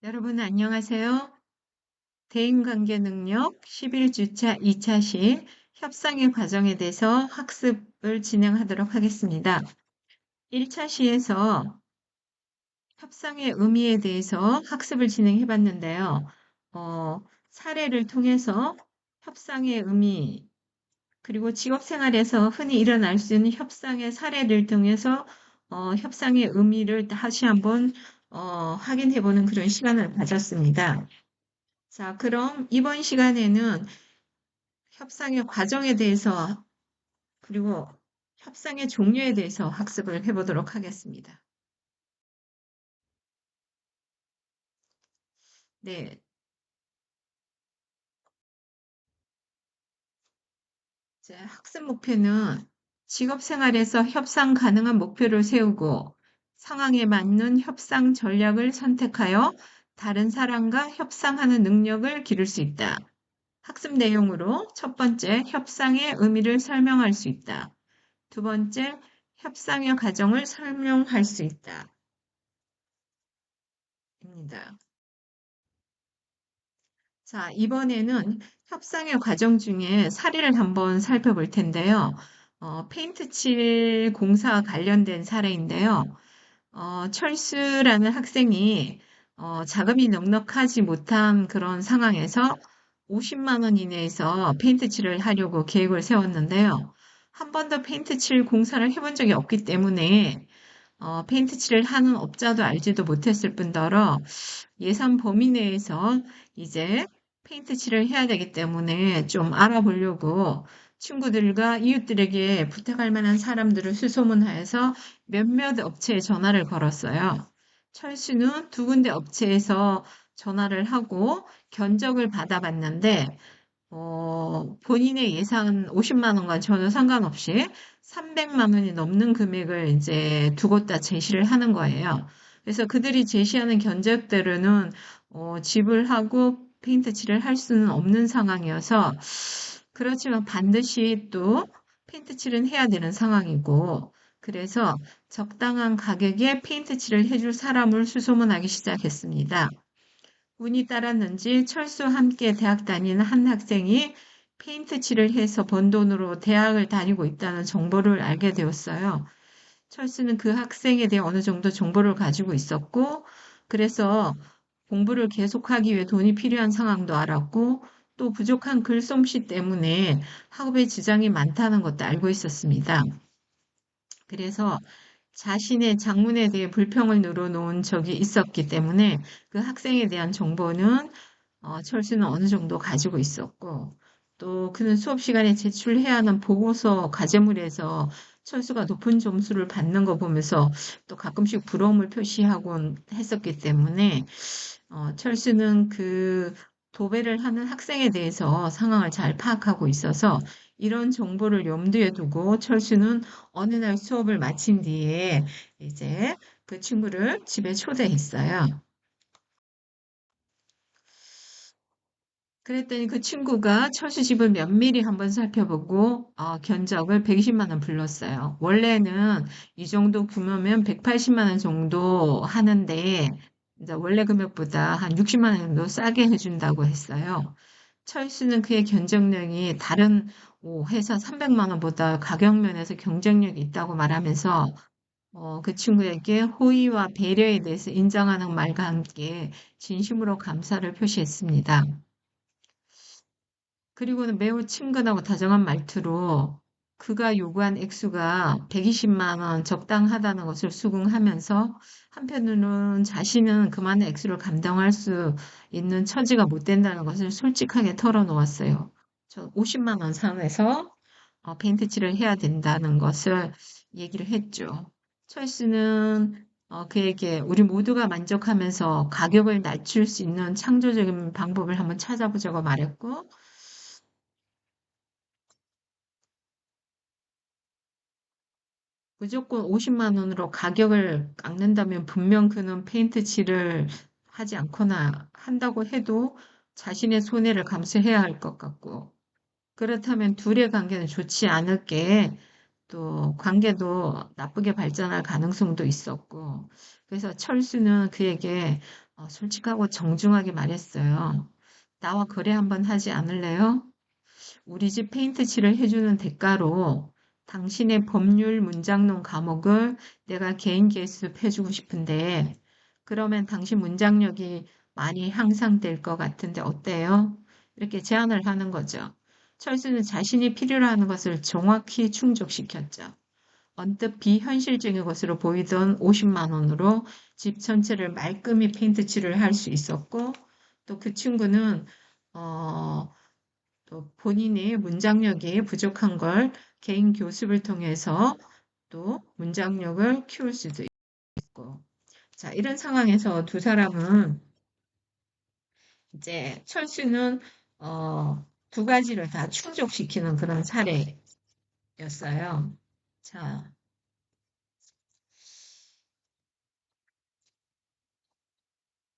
여러분 안녕하세요. 대인관계 능력 11주차 2차시 협상의 과정에 대해서 학습을 진행하도록 하겠습니다. 1차시에서 협상의 의미에 대해서 학습을 진행해 봤는데요. 사례를 통해서 협상의 의미, 그리고 직업 생활에서 흔히 일어날 수 있는 협상의 사례를 통해서 협상의 의미를 다시 한번 확인해 보는 그런 시간을 가졌습니다. 자, 그럼 이번 시간에는 협상의 과정에 대해서 그리고 협상의 종류에 대해서 학습을 해보도록 하겠습니다. 네. 제 학습 목표는 직업 생활에서 협상 가능한 목표를 세우고 상황에 맞는 협상 전략을 선택하여 다른 사람과 협상하는 능력을 기를 수 있다. 학습 내용으로 첫 번째, 협상의 의미를 설명할 수 있다. 두 번째, 협상의 과정을 설명할 수 있다. 입니다. 자, 이번에는 협상의 과정 중에 사례를 한번 살펴볼 텐데요. 페인트 칠 공사와 관련된 사례인데요. 철수라는 학생이 자금이 넉넉하지 못한 그런 상황에서 50만 원 이내에서 페인트 칠을 하려고 계획을 세웠는데요. 한 번도 페인트 칠 공사를 해본 적이 없기 때문에 페인트 칠을 하는 업자도 알지도 못했을 뿐더러 예산 범위 내에서 이제 페인트 칠을 해야 되기 때문에 좀 알아보려고 친구들과 이웃들에게 부탁할 만한 사람들을 수소문하여서 몇몇 업체에 전화를 걸었어요. 철수는 두 군데 업체에서 전화를 하고 견적을 받아봤는데 본인의 예산 50만 원과 전혀 상관없이 300만 원이 넘는 금액을 이제 두 곳 다 제시를 하는 거예요. 그래서 그들이 제시하는 견적대로는 지불하고 페인트 칠을 할 수는 없는 상황이어서 그렇지만 반드시 또 페인트 칠은 해야 되는 상황이고 그래서 적당한 가격에 페인트 칠을 해줄 사람을 수소문하기 시작했습니다. 운이 따랐는지 철수와 함께 대학 다니는 한 학생이 페인트 칠을 해서 번 돈으로 대학을 다니고 있다는 정보를 알게 되었어요. 철수는 그 학생에 대해 어느 정도 정보를 가지고 있었고, 그래서 공부를 계속하기 위해 돈이 필요한 상황도 알았고, 또 부족한 글솜씨 때문에 학업에 지장이 많다는 것도 알고 있었습니다. 그래서 자신의 장문에 대해 불평을 늘어놓은 적이 있었기 때문에 그 학생에 대한 정보는 철수는 어느 정도 가지고 있었고, 또 그는 수업 시간에 제출해야 하는 보고서 과제물에서 철수가 높은 점수를 받는 거 보면서 또 가끔씩 부러움을 표시하곤 했었기 때문에 철수는 그 도배를 하는 학생에 대해서 상황을 잘 파악하고 있어서 이런 정보를 염두에 두고 철수는 어느 날 수업을 마친 뒤에 이제 그 친구를 집에 초대했어요. 그랬더니 그 친구가 철수 집을 면밀히 한번 살펴보고 견적을 120만 원 불렀어요. 원래는 이 정도 규모면 180만 원 정도 하는데 이제 원래 금액보다 한 60만 원 정도 싸게 해준다고 했어요. 철수는 그의 견적량이 다른 회사 300만 원보다 가격 면에서 경쟁력이 있다고 말하면서 그 친구에게 호의와 배려에 대해서 인정하는 말과 함께 진심으로 감사를 표시했습니다. 그리고는 매우 친근하고 다정한 말투로 그가 요구한 액수가 120만 원 적당하다는 것을 수긍하면서 한편으로는 자신은 그만한 액수를 감당할 수 있는 처지가 못 된다는 것을 솔직하게 털어놓았어요. 저 50만 원 선에서 페인트 칠을 해야 된다는 것을 얘기를 했죠. 철수는 그에게 우리 모두가 만족하면서 가격을 낮출 수 있는 창조적인 방법을 한번 찾아보자고 말했고, 무조건 50만 원으로 가격을 깎는다면 분명 그는 페인트 칠을 하지 않거나 한다고 해도 자신의 손해를 감수해야 할 것 같고, 그렇다면 둘의 관계는 좋지 않을 게 또 관계도 나쁘게 발전할 가능성도 있었고, 그래서 철수는 그에게 솔직하고 정중하게 말했어요. 나와 거래 한번 하지 않을래요? 우리 집 페인트 칠을 해주는 대가로 당신의 법률 문장론 과목을 내가 개인 개습해주고 싶은데, 그러면 당신 문장력이 많이 향상될 것 같은데 어때요? 이렇게 제안을 하는 거죠. 철수는 자신이 필요로 하는 것을 정확히 충족시켰죠. 언뜻 비현실적인 것으로 보이던 50만 원으로 집 전체를 말끔히 페인트 칠을 할 수 있었고, 또 그 친구는 어, 또 본인의 문장력이 부족한 걸 개인 교습을 통해서 또 문장력을 키울 수도 있고. 자, 이런 상황에서 두 사람은 이제 철수는 두 가지를 다 충족시키는 그런 사례였어요.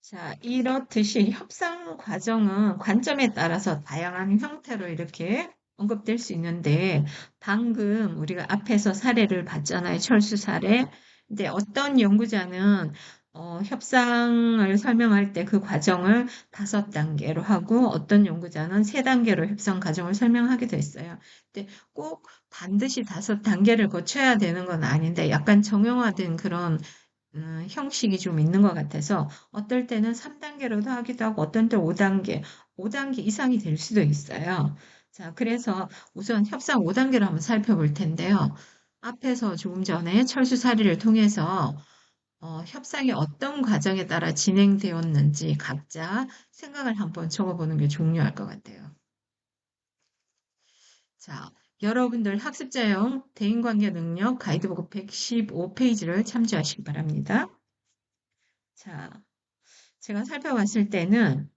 자, 이렇듯이 협상 과정은 관점에 따라서 다양한 형태로 이렇게 언급될 수 있는데, 방금 우리가 앞에서 사례를 봤잖아요. 철수 사례. 근데 어떤 연구자는 협상을 설명할 때 그 과정을 5단계로 하고, 어떤 연구자는 3단계로 협상 과정을 설명하게 됐어요. 근데 꼭 반드시 5단계를 거쳐야 되는 건 아닌데, 약간 정형화된 그런 형식이 좀 있는 것 같아서 어떨 때는 3단계로도 하기도 하고 어떤 때 5단계 이상이 될 수도 있어요. 자, 그래서 우선 협상 5단계로 한번 살펴볼 텐데요. 앞에서 조금 전에 철수 사례를 통해서 협상이 어떤 과정에 따라 진행되었는지 각자 생각을 한번 적어보는 게 중요할 것 같아요. 자, 여러분들 학습자용 대인관계 능력 가이드북 115페이지를 참조하시기 바랍니다. 자, 제가 살펴봤을 때는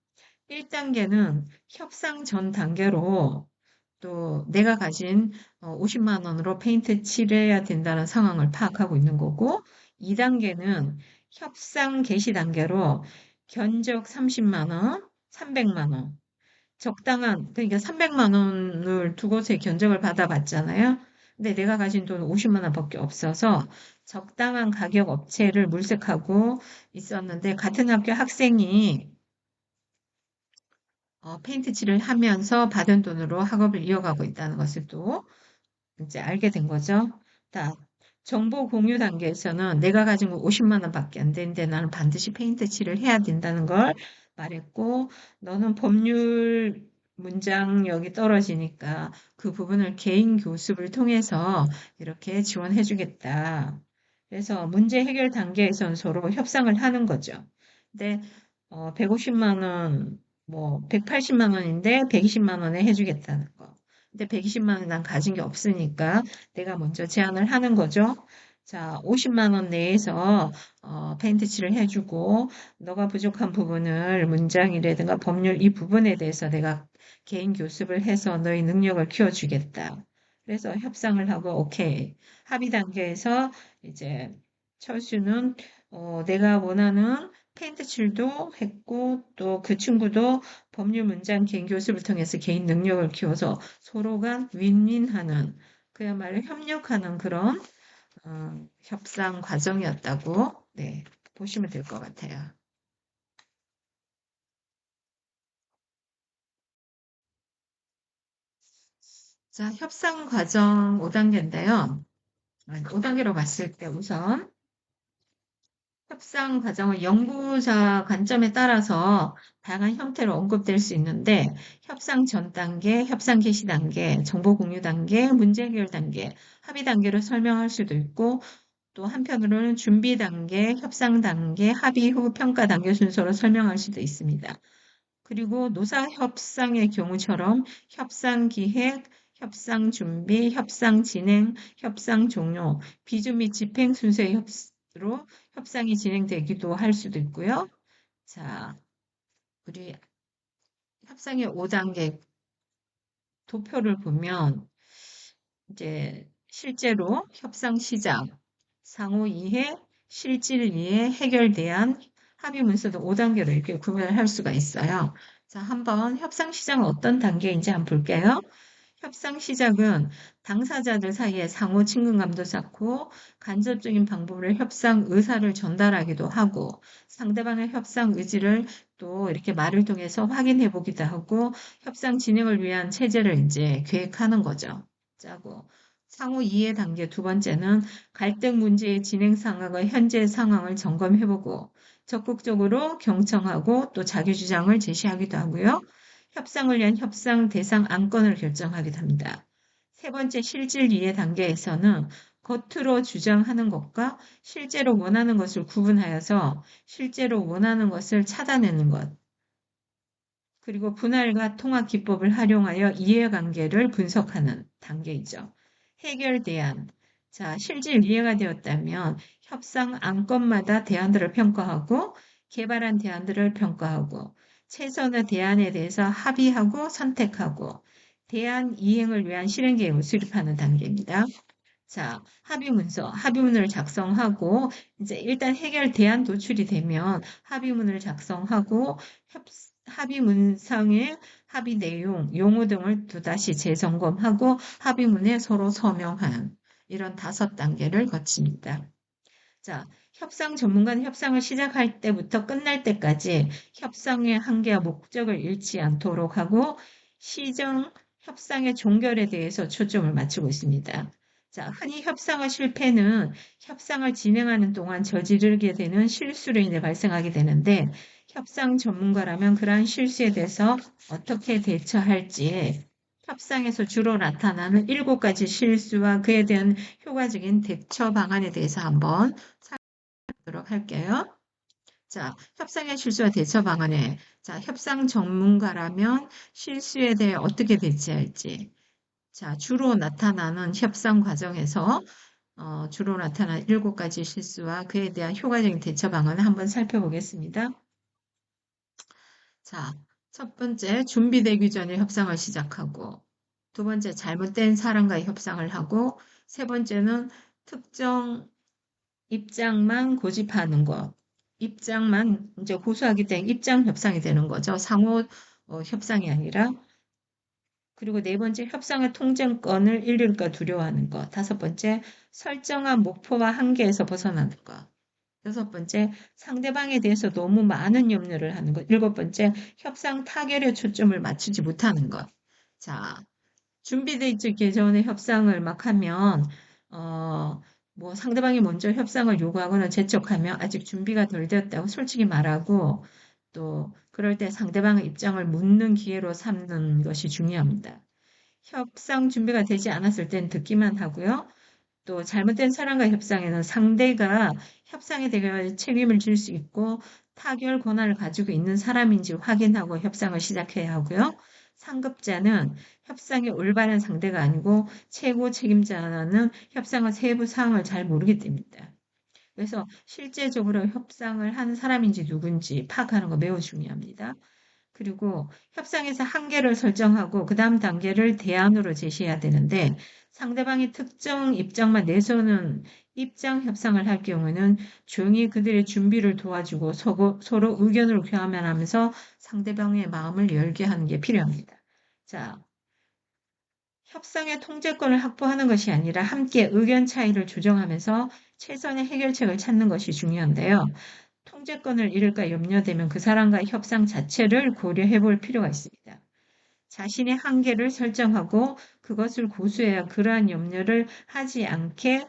1단계는 협상 전 단계로 또 내가 가진 50만 원으로 페인트 칠해야 된다는 상황을 파악하고 있는 거고, 2단계는 협상 개시 단계로 견적 30만 원, 300만 원, 적당한, 그러니까 300만 원을 두 곳에 견적을 받아봤잖아요. 근데 내가 가진 돈은 50만 원밖에 없어서 적당한 가격 업체를 물색하고 있었는데, 같은 학교 학생이 페인트 칠을 하면서 받은 돈으로 학업을 이어가고 있다는 것을 또 이제 알게 된 거죠. 자, 정보 공유 단계에서는 내가 가진 거 50만 원밖에 안 되는데 나는 반드시 페인트 칠을 해야 된다는 걸 말했고, 너는 법률 문장력이 떨어지니까 그 부분을 개인 교습을 통해서 이렇게 지원해 주겠다. 그래서 문제 해결 단계에서는 서로 협상을 하는 거죠. 근데 150만 원, 뭐 180만 원인데 120만 원에 해주겠다는 거. 근데 120만 원 난 가진 게 없으니까 내가 먼저 제안을 하는 거죠. 자, 50만 원 내에서 페인트 칠을 해주고 너가 부족한 부분을 문장이라든가 법률 이 부분에 대해서 내가 개인 교습을 해서 너의 능력을 키워주겠다. 그래서 협상을 하고 오케이. 합의 단계에서 이제 철수는 내가 원하는 페인트 칠도 했고 또 그 친구도 법률 문장 개인 교습을 통해서 개인 능력을 키워서 서로가 윈윈하는 그야말로 협력하는 그런 협상 과정이었다고 네, 보시면 될 것 같아요. 자, 협상 과정 5단계인데요. 5단계로 봤을 때 우선 협상 과정은 연구자 관점에 따라서 다양한 형태로 언급될 수 있는데, 협상 전 단계, 협상 개시 단계, 정보 공유 단계, 문제 해결 단계, 합의 단계로 설명할 수도 있고, 또 한편으로는 준비 단계, 협상 단계, 합의 후 평가 단계 순서로 설명할 수도 있습니다. 그리고 노사 협상의 경우처럼 협상 기획, 협상 준비, 협상 진행, 협상 종료, 비준 및 집행 순서의 로 협상이 진행되기도 할 수도 있고요. 자, 우리 협상의 5단계 도표를 보면 이제 실제로 협상 시작, 상호 이해, 실질 이해, 해결 대안, 합의 문서도 5단계로 이렇게 구분을 할 수가 있어요. 자, 한번 협상 시작은 어떤 단계인지 한번 볼게요. 협상 시작은 당사자들 사이에 상호 친근감도 쌓고 간접적인 방법으로 협상 의사를 전달하기도 하고 상대방의 협상 의지를 또 이렇게 말을 통해서 확인해 보기도 하고 협상 진행을 위한 체제를 이제 계획하는 거죠. 짜고. 상호 이해 단계 두 번째는 갈등 문제의 진행 상황과 현재 상황을 점검해 보고 적극적으로 경청하고 또 자기 주장을 제시하기도 하고요. 협상을 위한 협상 대상 안건을 결정하기도 합니다. 세 번째 실질 이해 단계에서는 겉으로 주장하는 것과 실제로 원하는 것을 구분하여서 실제로 원하는 것을 찾아내는 것, 그리고 분할과 통합 기법을 활용하여 이해관계를 분석하는 단계이죠. 해결 대안. 자, 실질 이해가 되었다면 협상 안건마다 대안들을 평가하고 개발한 대안들을 평가하고 최선의 대안에 대해서 합의하고 선택하고 대안 이행을 위한 실행 계획을 수립하는 단계입니다. 자, 합의 문서, 합의문을 작성하고, 이제 일단 해결 대안 도출이 되면 합의문을 작성하고, 합의문상의 합의 내용, 용어 등을 또다시 재점검하고, 합의문에 서로 서명하는 이런 5단계를 거칩니다. 자, 협상 전문가는 협상을 시작할 때부터 끝날 때까지 협상의 한계와 목적을 잃지 않도록 하고, 시정 협상의 종결에 대해서 초점을 맞추고 있습니다. 자, 흔히 협상의 실패는 협상을 진행하는 동안 저지르게 되는 실수로 인해 발생하게 되는데, 협상 전문가라면 그러한 실수에 대해서 어떻게 대처할지 협상에서 주로 나타나는 7가지 실수와 그에 대한 효과적인 대처 방안에 대해서 한번 살펴보도록 할게요. 자, 협상의 실수와 대처 방안에, 자, 협상 전문가라면 실수에 대해 어떻게 대처할지, 자, 주로 나타나는 협상 과정에서 주로 나타나는 7가지 실수와 그에 대한 효과적인 대처 방안을 한번 살펴보겠습니다. 자, 첫 번째, 준비되기 전에 협상을 시작하고, 두 번째, 잘못된 사람과의 협상을 하고, 세 번째는 특정 입장만 고집하는 것. 입장만 이제 고수하기 때문에 입장 협상이 되는 거죠. 상호 협상이 아니라. 그리고 네 번째, 협상의 통제권을 잃을까 두려워하는 것. 다섯 번째, 설정한 목표와 한계에서 벗어나는 것. 여섯 번째, 상대방에 대해서 너무 많은 염려를 하는 것. 일곱 번째, 협상 타결에 초점을 맞추지 못하는 것. 자, 준비되기 전에 협상을 막 하면, 뭐 상대방이 먼저 협상을 요구하거나 재촉하면 아직 준비가 덜 되었다고 솔직히 말하고, 또 그럴 때 상대방의 입장을 묻는 기회로 삼는 것이 중요합니다. 협상 준비가 되지 않았을 땐 듣기만 하고요. 또 잘못된 사람과 협상에는 상대가 협상에 대해 책임을 질 수 있고 타결 권한을 가지고 있는 사람인지 확인하고 협상을 시작해야 하고요. 상급자는 협상의 올바른 상대가 아니고 최고 책임자는 협상의 세부 사항을 잘 모르기 때문입니다. 그래서 실제적으로 협상을 한 사람인지 누군지 파악하는 거 매우 중요합니다. 그리고 협상에서 한계를 설정하고 그 다음 단계를 대안으로 제시해야 되는데 상대방이 특정 입장만 내서는 입장 협상을 할 경우에는 조용히 그들의 준비를 도와주고 서로 의견을 교환하면서 상대방의 마음을 열게 하는 게 필요합니다. 자, 협상의 통제권을 확보하는 것이 아니라 함께 의견 차이를 조정하면서 최선의 해결책을 찾는 것이 중요한데요. 통제권을 잃을까 염려되면 그 사람과의 협상 자체를 고려해 볼 필요가 있습니다. 자신의 한계를 설정하고 그것을 고수해야 그러한 염려를 하지 않게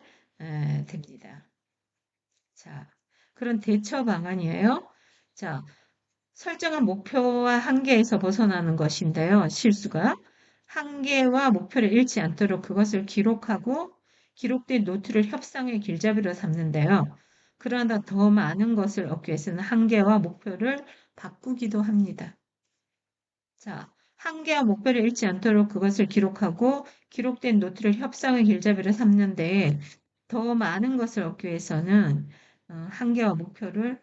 됩니다. 자, 그런 대처 방안이에요. 자, 설정한 목표와 한계에서 벗어나는 것인데요. 실수가 한계와 목표를 잃지 않도록 그것을 기록하고 기록된 노트를 협상의 길잡이로 삼는데요. 그러나 더 많은 것을 얻기 위해서는 한계와 목표를 바꾸기도 합니다. 자, 한계와 목표를 잃지 않도록 그것을 기록하고 기록된 노트를 협상의 길잡이로 삼는데 더 많은 것을 얻기 위해서는 한계와 목표를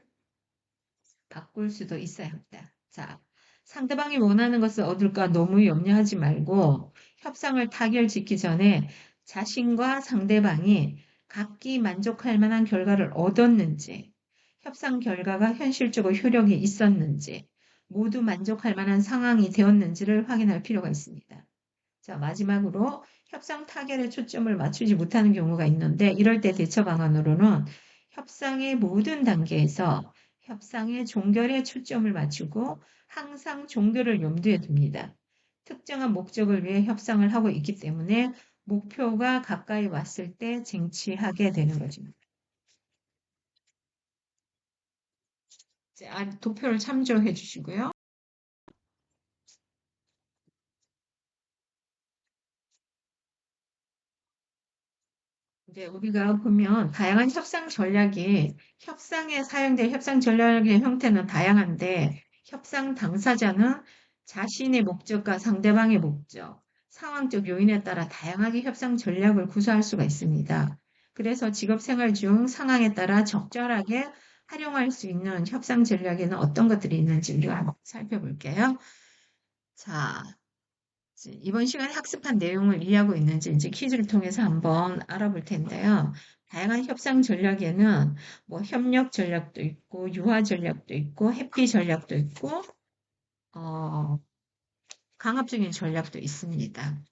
바꿀 수도 있어야 합니다. 자, 상대방이 원하는 것을 얻을까 너무 염려하지 말고 협상을 타결짓기 전에 자신과 상대방이 각기 만족할 만한 결과를 얻었는지, 협상 결과가 현실적으로 효력이 있었는지, 모두 만족할 만한 상황이 되었는지를 확인할 필요가 있습니다. 자, 마지막으로 협상 타결에 초점을 맞추지 못하는 경우가 있는데 이럴 때 대처 방안으로는 협상의 모든 단계에서 협상의 종결에 초점을 맞추고 항상 종결을 염두에 둡니다. 특정한 목적을 위해 협상을 하고 있기 때문에 목표가 가까이 왔을 때 쟁취하게 되는 거죠. 도표를 참조해 주시고요. 이제 우리가 보면 다양한 협상 전략이 협상에 사용될 협상 전략의 형태는 다양한데 협상 당사자는 자신의 목적과 상대방의 목적, 상황적 요인에 따라 다양하게 협상 전략을 구사할 수가 있습니다. 그래서 직업 생활 중 상황에 따라 적절하게 활용할 수 있는 협상 전략에는 어떤 것들이 있는지 우리가 한번 살펴볼게요. 자, 이번 시간에 학습한 내용을 이해하고 있는지 이제 퀴즈를 통해서 한번 알아볼 텐데요. 다양한 협상 전략에는 뭐 협력 전략도 있고, 유화 전략도 있고, 회피 전략도 있고, 어, 강압적인 전략도 있습니다.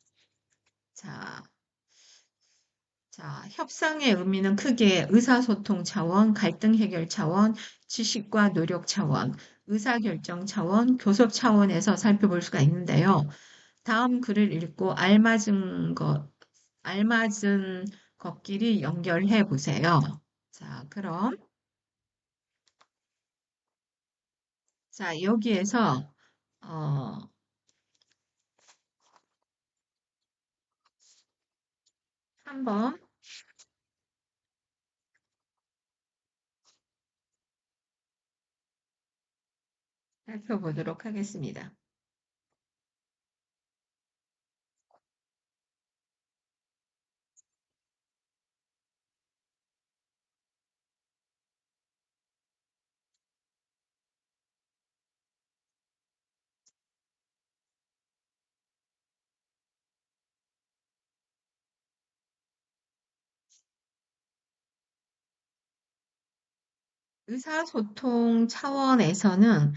자, 협상의 의미는 크게 의사소통 차원, 갈등 해결 차원, 지식과 노력 차원, 의사결정 차원, 교섭 차원에서 살펴볼 수가 있는데요. 다음 글을 읽고 알맞은 것끼리 연결해 보세요. 자, 그럼, 자, 여기에서, 어, 한번 살펴보도록 하겠습니다. 의사소통 차원에서는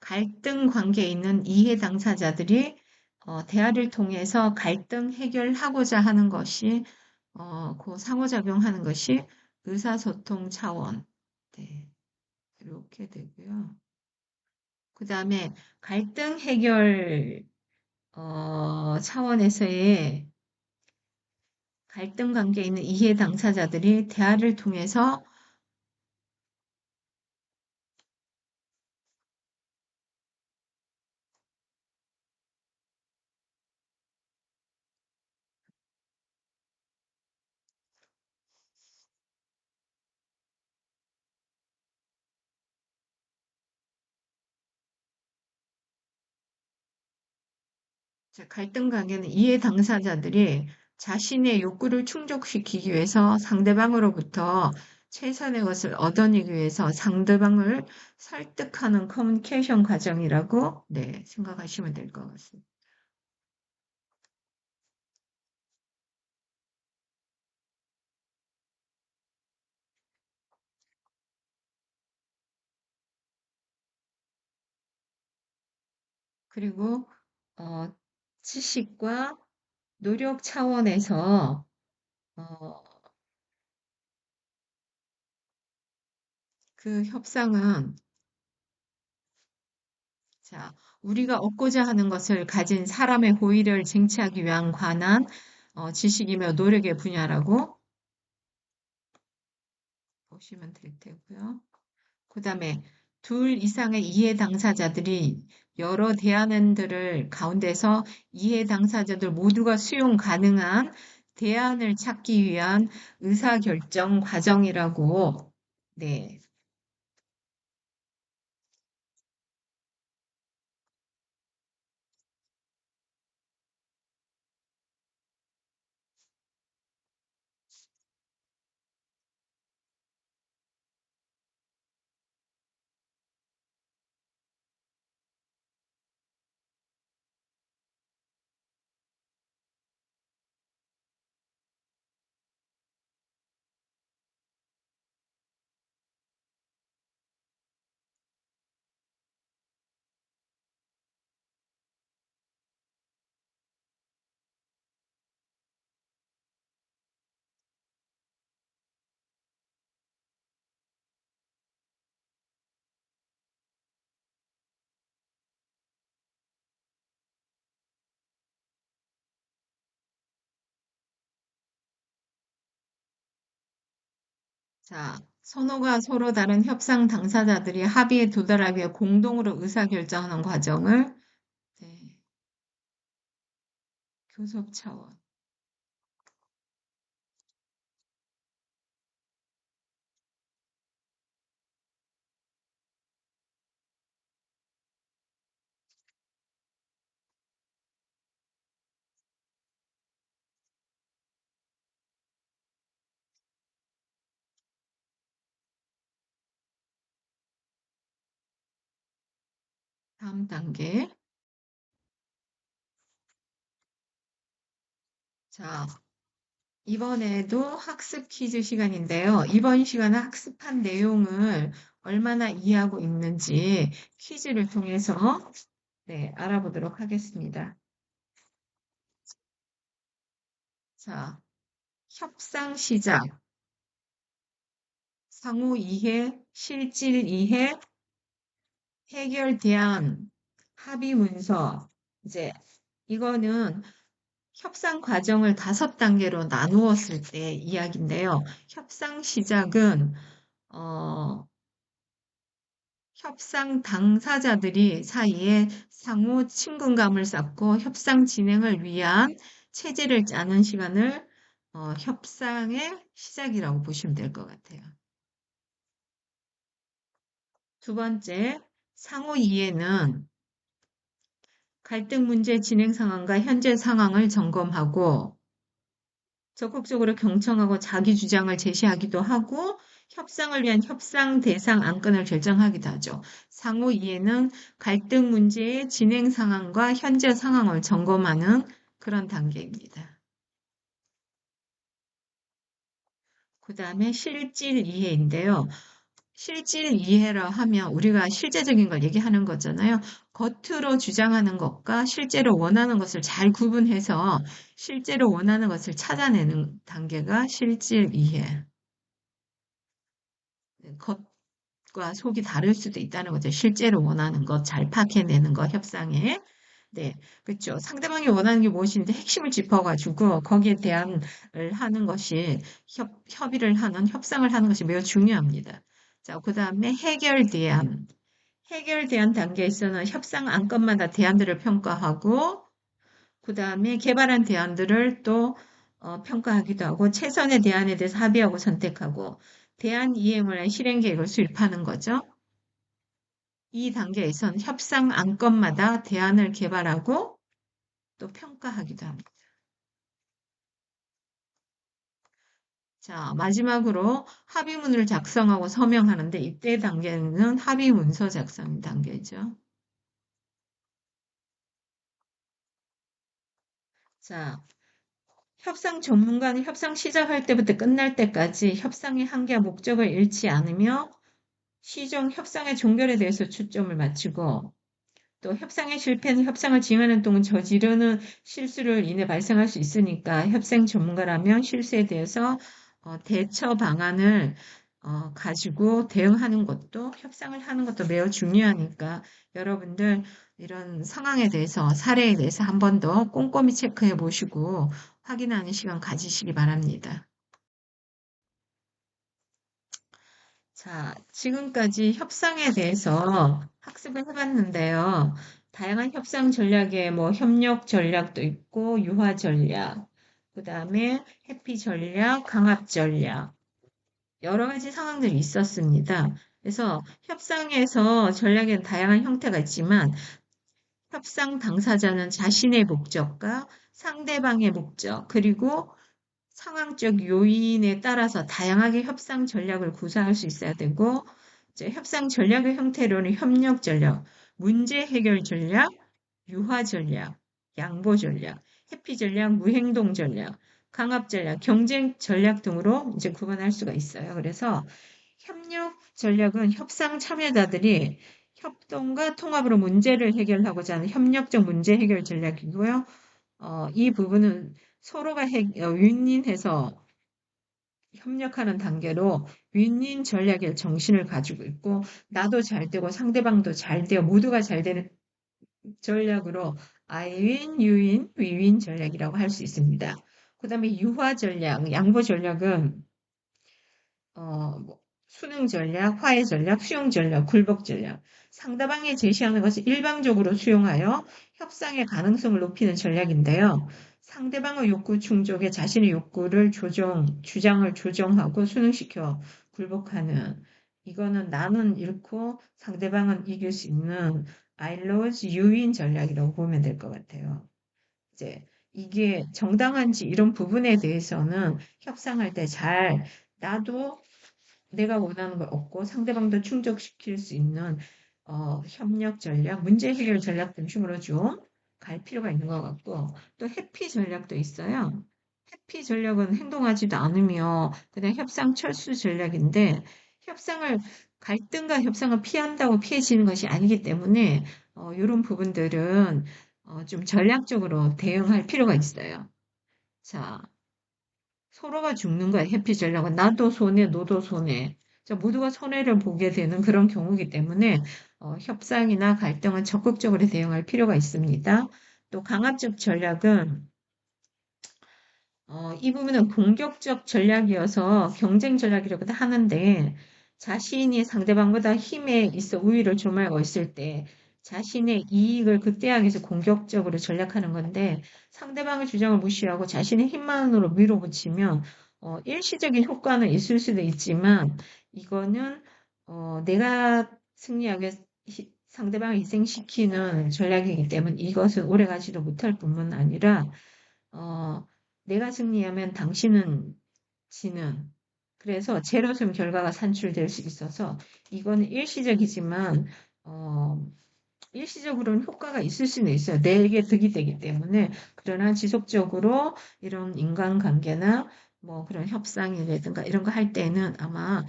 갈등 관계에 있는 이해 당사자들이 대화를 통해서 갈등 해결하고자 하는 것이 그 상호작용하는 것이 의사소통 차원. 네, 이렇게 되고요. 그 다음에 갈등 해결 차원에서의 갈등 관계에 있는 이해 당사자들이 대화를 통해서 갈등 관계는 이해 당사자들이 자신의 욕구를 충족시키기 위해서 상대방으로부터 최선의 것을 얻어내기 위해서 상대방을 설득하는 커뮤니케이션 과정이라고 네, 생각하시면 될 것 같습니다. 그리고 어, 지식과 노력 차원에서 어, 그 협상은 자, 우리가 얻고자 하는 것을 가진 사람의 호의를 쟁취하기 위한 관한 지식이며 노력의 분야라고 보시면 될 테고요. 그 다음에 둘 이상의 이해 당사자들이 여러 대안들을 가운데서 이해 당사자들 모두가 수용 가능한 대안을 찾기 위한 의사결정 과정이라고 네, 자, 선호가 서로 다른 협상 당사자들이 합의에 도달하기 위해 공동으로 의사결정하는 과정을 네, 교섭 차원. 다음 단계. 자, 이번에도 학습 퀴즈 시간인데요. 이번 시간은 학습한 내용을 얼마나 이해하고 있는지 퀴즈를 통해서 네, 알아보도록 하겠습니다. 자, 협상 시작, 상호 이해, 실질 이해, 해결 대안, 합의 문서. 이제 이거는 협상 과정을 5단계로 나누었을 때 이야기인데요. 협상 시작은 어, 협상 당사자들이 사이에 상호 친근감을 쌓고 협상 진행을 위한 체제를 짜는 시간을 협상의 시작이라고 보시면 될 것 같아요. 두 번째, 상호 이해는 갈등 문제 진행 상황과 현재 상황을 점검하고 적극적으로 경청하고 자기 주장을 제시하기도 하고 협상을 위한 협상 대상 안건을 결정하기도 하죠. 상호 이해는 갈등 문제의 진행 상황과 현재 상황을 점검하는 그런 단계입니다. 그 다음에 실질 이해인데요. 실질 이해라 하면 우리가 실제적인 걸 얘기하는 거잖아요. 겉으로 주장하는 것과 실제로 원하는 것을 잘 구분해서 실제로 원하는 것을 찾아내는 단계가 실질 이해. 겉과 속이 다를 수도 있다는 거죠. 실제로 원하는 것 잘 파악해내는 것, 협상에. 네, 그렇죠. 상대방이 원하는 게 무엇인지 핵심을 짚어가지고 거기에 대한 하는 것이 협의를 하는, 협상을 하는 것이 매우 중요합니다. 자, 그 다음에 해결 대안. 해결 대안 단계에서는 협상 안건마다 대안들을 평가하고, 그 다음에 개발한 대안들을 또 평가하기도 하고, 최선의 대안에 대해서 합의하고 선택하고, 대안 이행을 위한 실행 계획을 수립하는 거죠. 이 단계에선 협상 안건마다 대안을 개발하고 또 평가하기도 합니다. 자, 마지막으로 합의문을 작성하고 서명하는데 이때 단계는 합의 문서 작성 단계죠. 자, 협상 전문가는 협상 시작할 때부터 끝날 때까지 협상의 한계와 목적을 잃지 않으며 시정 협상의 종결에 대해서 초점을 맞추고 또 협상의 실패는 협상을 진행하는 동안 저지르는 실수를 인해 발생할 수 있으니까 협상 전문가라면 실수에 대해서 대처 방안을 가지고 대응하는 것도 협상을 하는 것도 매우 중요하니까 여러분들 이런 상황에 대해서 사례에 대해서 한 번 더 꼼꼼히 체크해 보시고 확인하는 시간 가지시기 바랍니다. 자, 지금까지 협상에 대해서 학습을 해봤는데요. 다양한 협상 전략에 뭐 협력 전략도 있고 유화 전략, 그 다음에 회피 전략, 강압 전략 여러 가지 상황들이 있었습니다. 그래서 협상에서 전략에는 다양한 형태가 있지만 협상 당사자는 자신의 목적과 상대방의 목적, 그리고 상황적 요인에 따라서 다양하게 협상 전략을 구사할 수 있어야 되고, 이제 협상 전략의 형태로는 협력 전략, 문제 해결 전략, 유화 전략, 양보 전략, 회피 전략, 무행동 전략, 강압 전략, 경쟁 전략 등으로 이제 구분할 수가 있어요. 그래서 협력 전략은 협상 참여자들이 협동과 통합으로 문제를 해결하고자 하는 협력적 문제 해결 전략이고요. 이 부분은 서로가 윈윈해서 협력하는 단계로 윈윈 전략의 정신을 가지고 있고 나도 잘 되고 상대방도 잘 되어 모두가 잘 되는 전략으로 I win, you win, we win 전략이라고 할 수 있습니다. 그 다음에 유화 전략, 양보 전략은 수능 전략, 화해 전략, 수용 전략, 굴복 전략. 상대방이 제시하는 것을 일방적으로 수용하여 협상의 가능성을 높이는 전략인데요. 상대방의 욕구 충족에 자신의 욕구를 주장을 조정하고 수능시켜 굴복하는, 이거는 나는 잃고 상대방은 이길 수 있는 I lose you인 전략이라고 보면 될 것 같아요. 이제 이게 정당한지 이런 부분에 대해서는 협상할 때 나도 내가 원하는 걸 얻고 상대방도 충족시킬 수 있는 협력 전략, 문제 해결 전략 중심으로 좀 갈 필요가 있는 것 같고, 또 회피 전략도 있어요. 회피 전략은 행동하지도 않으며 그냥 협상 철수 전략인데, 협상을 갈등과 협상을 피한다고 피해지는 것이 아니기 때문에 이런 부분들은 좀 전략적으로 대응할 필요가 있어요. 자, 서로가 죽는 거야, 회피 전략은. 나도 손해, 너도 손해. 자, 모두가 손해를 보게 되는 그런 경우이기 때문에 협상이나 갈등은 적극적으로 대응할 필요가 있습니다. 또 강압적 전략은 이 부분은 공격적 전략이어서 경쟁 전략이라고도 하는데 자신이 상대방보다 힘에 있어 우위를 점하고 있을 때 자신의 이익을 극대화하기 위해서 공격적으로 전략하는 건데 상대방의 주장을 무시하고 자신의 힘만으로 밀어붙이면 일시적인 효과는 있을 수도 있지만 이거는 내가 승리하기 위해 상대방을 희생시키는 전략이기 때문에 이것은 오래가지도 못할 뿐만 아니라 어, 내가 승리하면 당신은 지는. 그래서 제로섬 결과가 산출될 수 있어서 이거는 일시적이지만 어, 일시적으로는 효과가 있을 수는 있어요. 내게 득이 되기 때문에. 그러나 지속적으로 이런 인간관계나 뭐 그런 협상이라든가 이런 거 할 때는 아마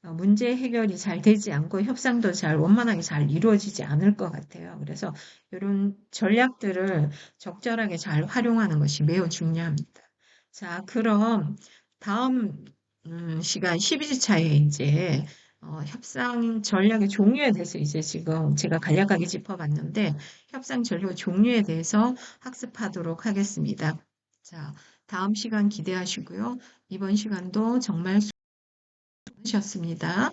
문제 해결이 잘 되지 않고 협상도 잘 원만하게 잘 이루어지지 않을 것 같아요. 그래서 이런 전략들을 적절하게 잘 활용하는 것이 매우 중요합니다. 자, 그럼 다음 시간 12주 차에 이제 협상 전략의 종류에 대해서 이제 지금 제가 간략하게 짚어봤는데 협상 전략의 종류에 대해서 학습하도록 하겠습니다. 자, 다음 시간 기대하시고요. 이번 시간도 정말 수고하셨습니다.